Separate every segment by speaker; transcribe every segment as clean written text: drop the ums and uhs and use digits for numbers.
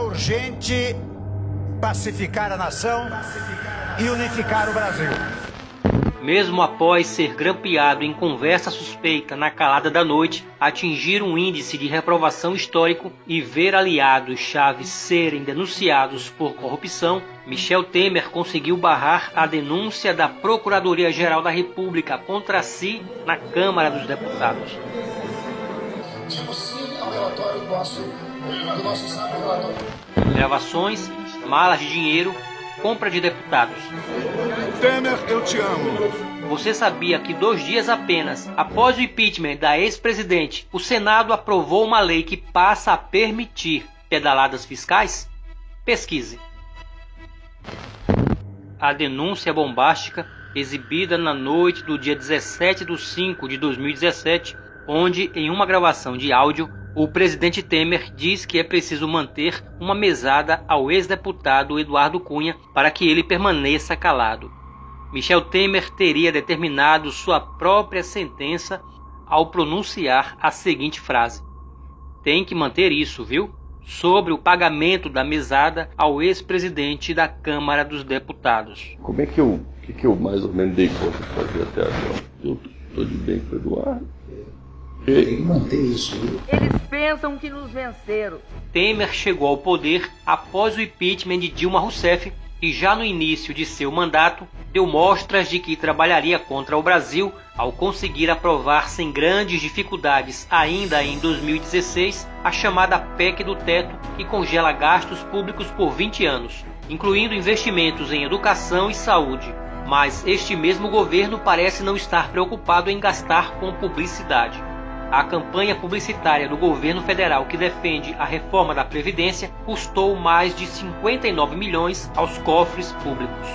Speaker 1: urgente pacificar a nação e unificar o Brasil.
Speaker 2: Mesmo após ser grampeado em conversa suspeita na calada da noite, atingir um índice de reprovação histórico e ver aliados-chave serem denunciados por corrupção, Michel Temer conseguiu barrar a denúncia da Procuradoria-Geral da República contra si na Câmara dos Deputados.
Speaker 3: Digo sim ao relatório do nosso sábio relator.
Speaker 2: Gravações, malas de dinheiro, compra de deputados.
Speaker 4: Temer, eu te amo.
Speaker 2: Você sabia que 2 dias apenas após o impeachment da ex-presidente, o Senado aprovou uma lei que passa a permitir pedaladas fiscais? Pesquise. A denúncia bombástica, exibida na noite do dia 17/5/2017, onde, em uma gravação de áudio, o presidente Temer diz que é preciso manter uma mesada ao ex-deputado Eduardo Cunha para que ele permaneça calado. Michel Temer teria determinado sua própria sentença ao pronunciar a seguinte frase: "Tem que manter isso, viu?", sobre o pagamento da mesada ao ex-presidente da Câmara dos Deputados.
Speaker 5: Como é que eu mais ou menos dei conta de fazer até agora? Eu estou de bem com o Eduardo.
Speaker 3: Tem que manter isso.
Speaker 6: Eles pensam que nos venceram.
Speaker 2: Temer chegou ao poder após o impeachment de Dilma Rousseff e já no início de seu mandato deu mostras de que trabalharia contra o Brasil ao conseguir aprovar sem grandes dificuldades ainda em 2016 a chamada PEC do teto, que congela gastos públicos por 20 anos, incluindo investimentos em educação e saúde. Mas este mesmo governo parece não estar preocupado em gastar com publicidade. A campanha publicitária do governo federal que defende a reforma da Previdência custou mais de 59 milhões aos cofres públicos.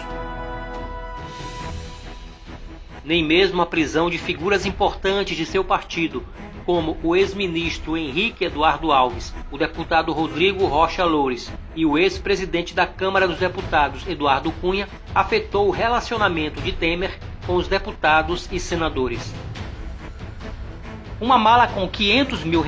Speaker 2: Nem mesmo a prisão de figuras importantes de seu partido, como o ex-ministro Henrique Eduardo Alves, o deputado Rodrigo Rocha Loures e o ex-presidente da Câmara dos Deputados Eduardo Cunha, afetou o relacionamento de Temer com os deputados e senadores. Uma mala com R$500 mil,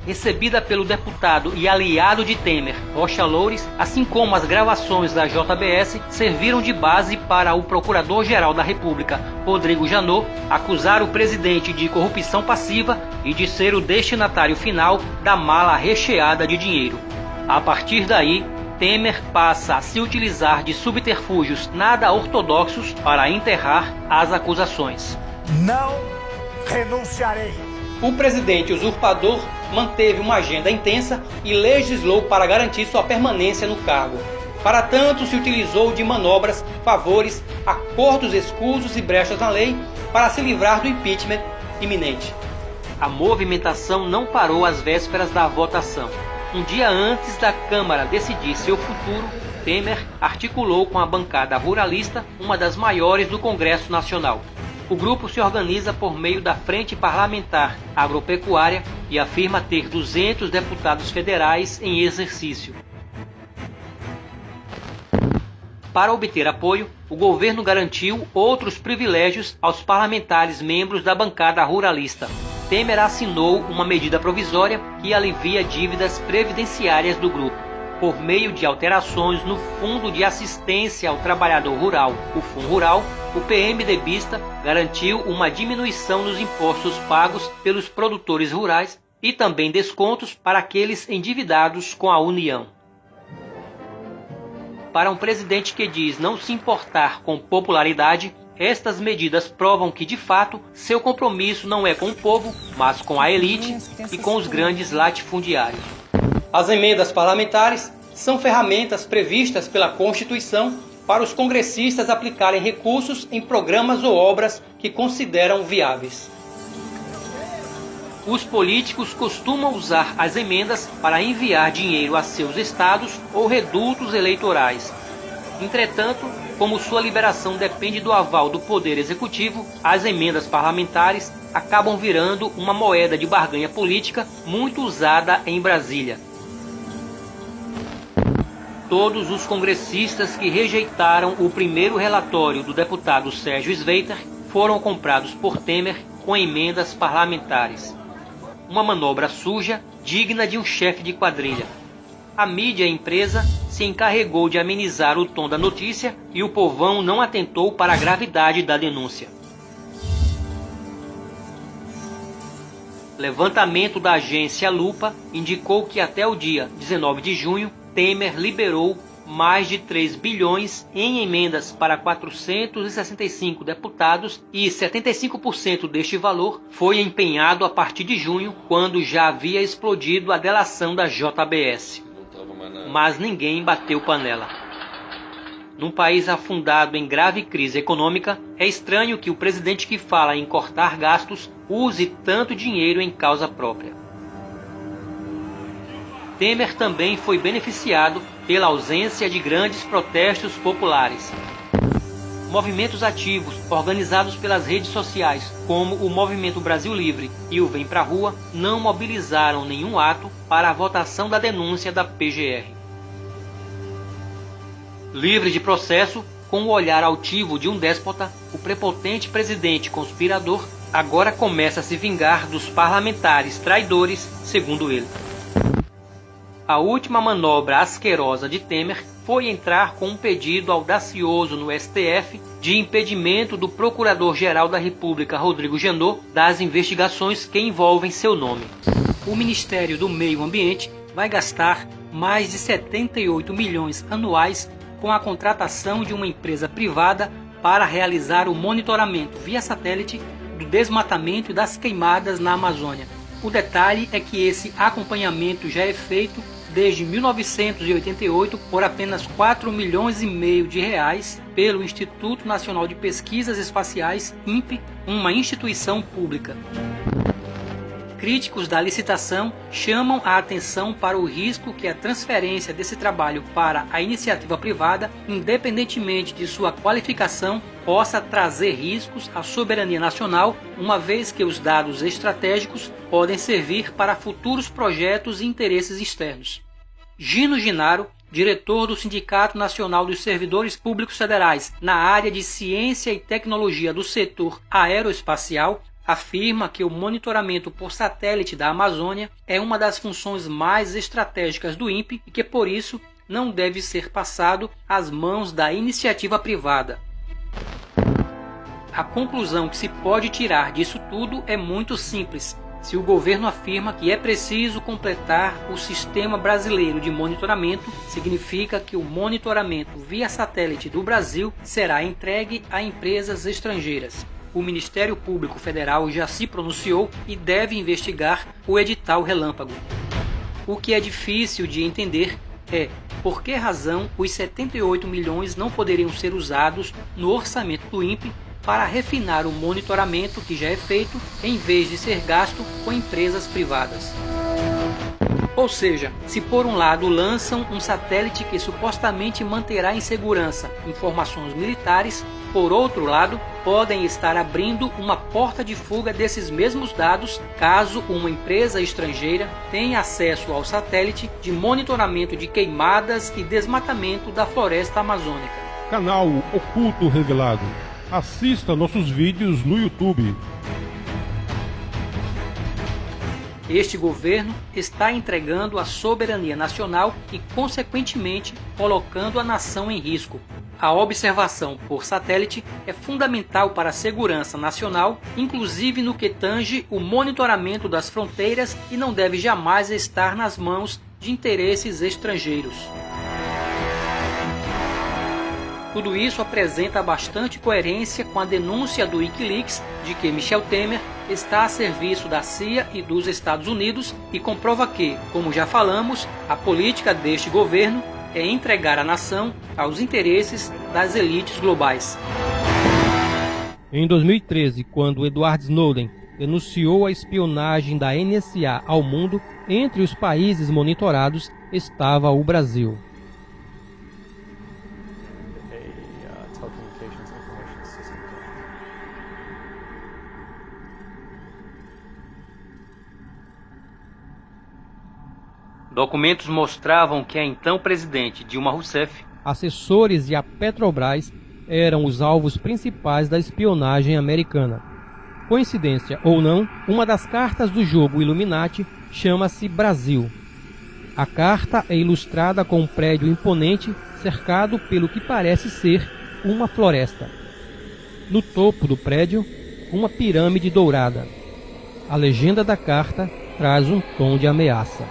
Speaker 2: recebida pelo deputado e aliado de Temer, Rocha Loures, assim como as gravações da JBS, serviram de base para o Procurador-Geral da República, Rodrigo Janot, acusar o presidente de corrupção passiva e de ser o destinatário final da mala recheada de dinheiro. A partir daí, Temer passa a se utilizar de subterfúgios nada ortodoxos para enterrar as acusações.
Speaker 1: Não renunciarei.
Speaker 2: O presidente usurpador manteve uma agenda intensa e legislou para garantir sua permanência no cargo. Para tanto, se utilizou de manobras, favores, acordos escusos e brechas na lei para se livrar do impeachment iminente. A movimentação não parou às vésperas da votação. Um dia antes da Câmara decidir seu futuro, Temer articulou com a bancada ruralista, uma das maiores do Congresso Nacional. O grupo se organiza por meio da Frente Parlamentar Agropecuária e afirma ter 200 deputados federais em exercício. Para obter apoio, o governo garantiu outros privilégios aos parlamentares membros da bancada ruralista. Temer assinou uma medida provisória que alivia dívidas previdenciárias do grupo, por meio de alterações no Fundo de Assistência ao Trabalhador Rural, o FUNRural. O PMDBista garantiu uma diminuição nos impostos pagos pelos produtores rurais e também descontos para aqueles endividados com a União. Para um presidente que diz não se importar com popularidade, estas medidas provam que, de fato, seu compromisso não é com o povo, mas com a elite e com os grandes latifundiários. As emendas parlamentares são ferramentas previstas pela Constituição para os congressistas aplicarem recursos em programas ou obras que consideram viáveis. Os políticos costumam usar as emendas para enviar dinheiro a seus estados ou redutos eleitorais. Entretanto, como sua liberação depende do aval do Poder Executivo, as emendas parlamentares acabam virando uma moeda de barganha política muito usada em Brasília. Todos os congressistas que rejeitaram o primeiro relatório do deputado Sérgio Sveiter foram comprados por Temer com emendas parlamentares. Uma manobra suja, digna de um chefe de quadrilha. a mídia e a empresa se encarregou de amenizar o tom da notícia e o povão não atentou para a gravidade da denúncia. Levantamento da agência Lupa indicou que até o dia 19 de junho, Temer liberou mais de 3 bilhões em emendas para 465 deputados e 75% deste valor foi empenhado a partir de junho, quando já havia explodido a delação da JBS. Mas ninguém bateu panela. Num país afundado em grave crise econômica, é estranho que o presidente que fala em cortar gastos use tanto dinheiro em causa própria. Temer também foi beneficiado pela ausência de grandes protestos populares. Movimentos ativos, organizados pelas redes sociais, como o Movimento Brasil Livre e o Vem Pra Rua, não mobilizaram nenhum ato para a votação da denúncia da PGR. Livre de processo, com o olhar altivo de um déspota, o prepotente presidente conspirador agora começa a se vingar dos parlamentares traidores, segundo ele. A última manobra asquerosa de Temer foi entrar com um pedido audacioso no STF de impedimento do Procurador-Geral da República, Rodrigo Janot, das investigações que envolvem seu nome. O Ministério do Meio Ambiente vai gastar mais de 78 milhões anuais com a contratação de uma empresa privada para realizar o monitoramento via satélite do desmatamento e das queimadas na Amazônia. O detalhe é que esse acompanhamento já é feito desde 1988 por apenas 4,5 milhões de reais pelo Instituto Nacional de Pesquisas Espaciais, INPE, uma instituição pública. Críticos da licitação chamam a atenção para o risco que a transferência desse trabalho para a iniciativa privada, independentemente de sua qualificação, possa trazer riscos à soberania nacional, uma vez que os dados estratégicos podem servir para futuros projetos e interesses externos. Gino Ginaro, diretor do Sindicato Nacional dos Servidores Públicos Federais na área de Ciência e Tecnologia do setor aeroespacial, afirma que o monitoramento por satélite da Amazônia é uma das funções mais estratégicas do INPE e que, por isso, não deve ser passado às mãos da iniciativa privada. A conclusão que se pode tirar disso tudo é muito simples. Se o governo afirma que é preciso completar o sistema brasileiro de monitoramento, significa que o monitoramento via satélite do Brasil será entregue a empresas estrangeiras. O Ministério Público Federal já se pronunciou e deve investigar o edital relâmpago. O que é difícil de entender é por que razão os 78 milhões não poderiam ser usados no orçamento do INPE para refinar o monitoramento que já é feito, em vez de ser gasto com empresas privadas. Ou seja, se por um lado lançam um satélite que supostamente manterá em segurança informações militares, por outro lado, podem estar abrindo uma porta de fuga desses mesmos dados caso uma empresa estrangeira tenha acesso ao satélite de monitoramento de queimadas e desmatamento da floresta amazônica.
Speaker 7: Canal Oculto Revelado. Assista nossos vídeos no YouTube.
Speaker 2: Este governo está entregando a soberania nacional e, consequentemente, colocando a nação em risco. A observação por satélite é fundamental para a segurança nacional, inclusive no que tange o monitoramento das fronteiras, e não deve jamais estar nas mãos de interesses estrangeiros. Tudo isso apresenta bastante coerência com a denúncia do Wikileaks de que Michel Temer está a serviço da CIA e dos Estados Unidos e comprova que, como já falamos, a política deste governo é entregar a nação aos interesses das elites globais.
Speaker 8: Em 2013, quando Edward Snowden denunciou a espionagem da NSA ao mundo, entre os países monitorados estava o Brasil.
Speaker 2: Documentos mostravam que a então presidente Dilma Rousseff,
Speaker 8: assessores e a Petrobras eram os alvos principais da espionagem americana. Coincidência ou não, uma das cartas do jogo Illuminati chama-se Brasil. A carta é ilustrada com um prédio imponente cercado pelo que parece ser uma floresta. No topo do prédio, uma pirâmide dourada. A legenda da carta traz um tom de ameaça.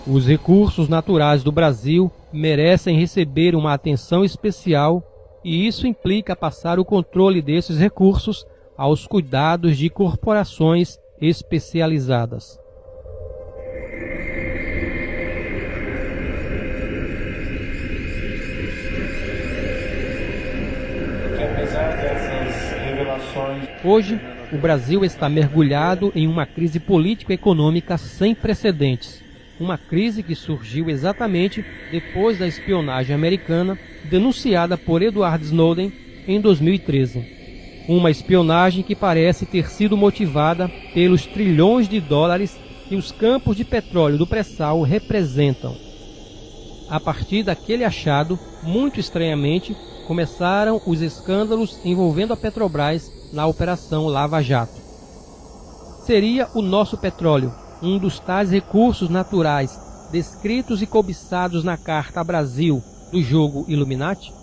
Speaker 8: Os recursos naturais do Brasil merecem receber uma atenção especial e isso implica passar o controle desses recursos aos cuidados de corporações especializadas.
Speaker 9: Apesar dessas revelações,
Speaker 8: hoje, o Brasil está mergulhado em uma crise político-econômica sem precedentes. Uma crise que surgiu exatamente depois da espionagem americana denunciada por Edward Snowden em 2013. Uma espionagem que parece ter sido motivada pelos trilhões de dólares que os campos de petróleo do pré-sal representam. A partir daquele achado, muito estranhamente, começaram os escândalos envolvendo a Petrobras na Operação Lava Jato. Seria o nosso petróleo um dos tais recursos naturais descritos e cobiçados na Carta Brasil do jogo Illuminati?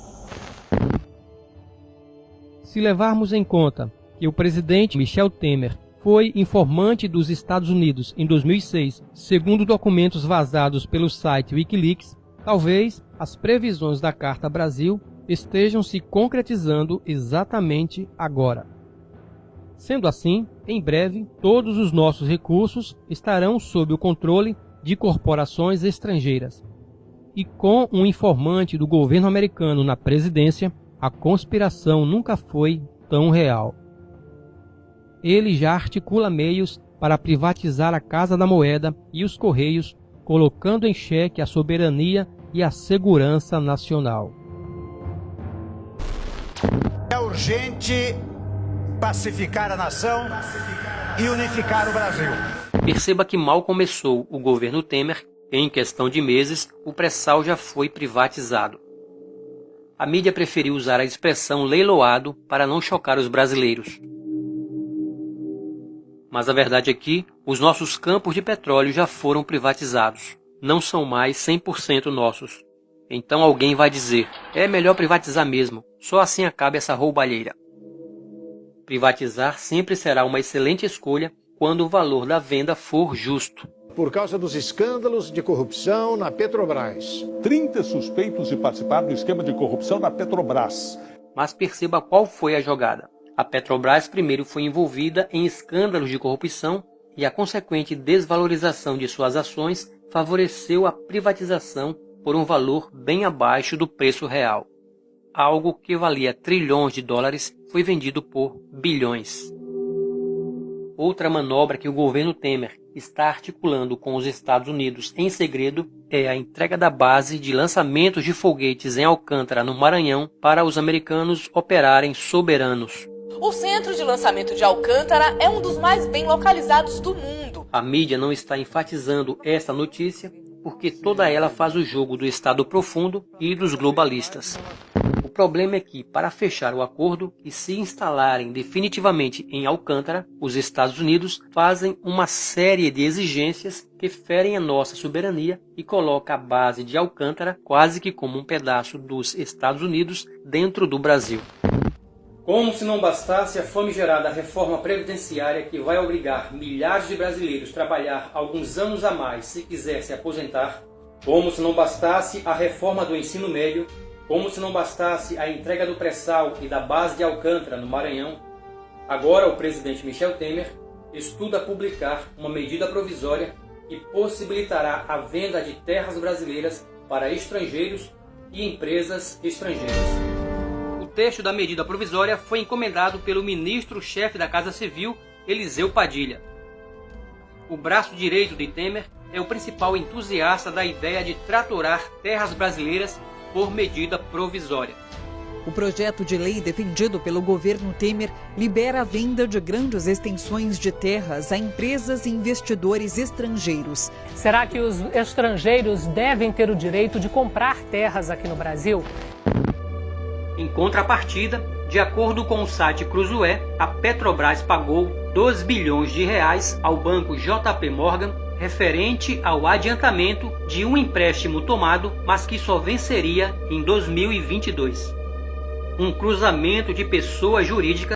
Speaker 8: Se levarmos em conta que o presidente Michel Temer foi informante dos Estados Unidos em 2006, segundo documentos vazados pelo site Wikileaks, talvez as previsões da Carta Brasil estejam se concretizando exatamente agora. Sendo assim, em breve, todos os nossos recursos estarão sob o controle de corporações estrangeiras. E com um informante do governo americano na presidência, a conspiração nunca foi tão real. Ele já articula meios para privatizar a Casa da Moeda e os Correios, colocando em xeque a soberania e a segurança nacional.
Speaker 1: É urgente pacificar a nação e unificar o Brasil.
Speaker 2: Perceba que mal começou o governo Temer, em questão de meses, o pré-sal já foi privatizado. A mídia preferiu usar a expressão leiloado para não chocar os brasileiros. Mas a verdade é que os nossos campos de petróleo já foram privatizados. Não são mais 100% nossos. Então alguém vai dizer, é melhor privatizar mesmo, só assim acaba essa roubalheira. Privatizar sempre será uma excelente escolha quando o valor da venda for justo.
Speaker 3: Por causa dos escândalos de corrupção na Petrobras.
Speaker 4: 30 suspeitos de participar do esquema de corrupção na Petrobras.
Speaker 2: Mas perceba qual foi a jogada. A Petrobras primeiro foi envolvida em escândalos de corrupção e a consequente desvalorização de suas ações favoreceu a privatização por um valor bem abaixo do preço real. Algo que valia trilhões de dólares foi vendido por bilhões. Outra manobra que o governo Temer está articulando com os Estados Unidos em segredo é a entrega da base de lançamentos de foguetes em Alcântara, no Maranhão, para os americanos operarem soberanos.
Speaker 10: O centro de lançamento de Alcântara é um dos mais bem localizados do mundo.
Speaker 2: A mídia não está enfatizando esta notícia porque toda ela faz o jogo do Estado profundo e dos globalistas. O problema é que, para fechar o acordo e se instalarem definitivamente em Alcântara, os Estados Unidos fazem uma série de exigências que ferem a nossa soberania e colocam a base de Alcântara quase que como um pedaço dos Estados Unidos dentro do Brasil. Como se não bastasse a famigerada reforma previdenciária que vai obrigar milhares de brasileiros a trabalhar alguns anos a mais se quiser se aposentar, como se não bastasse a reforma do ensino médio, como se não bastasse a entrega do pré-sal e da base de Alcântara, no Maranhão, agora o presidente Michel Temer estuda publicar uma medida provisória que possibilitará a venda de terras brasileiras para estrangeiros e empresas estrangeiras. O texto da medida provisória foi encomendado pelo ministro-chefe da Casa Civil, Eliseu Padilha. O braço direito de Temer é o principal entusiasta da ideia de tratorar terras brasileiras por medida provisória.
Speaker 11: O projeto de lei defendido pelo governo Temer libera a venda de grandes extensões de terras a empresas e investidores estrangeiros.
Speaker 12: Será que os estrangeiros devem ter o direito de comprar terras aqui no Brasil?
Speaker 2: Em contrapartida, de acordo com o site Cruzoé, a Petrobras pagou 2 bilhões de reais ao banco JP Morgan referente ao adiantamento de um empréstimo tomado, mas que só venceria em 2022. Um cruzamento de pessoas jurídicas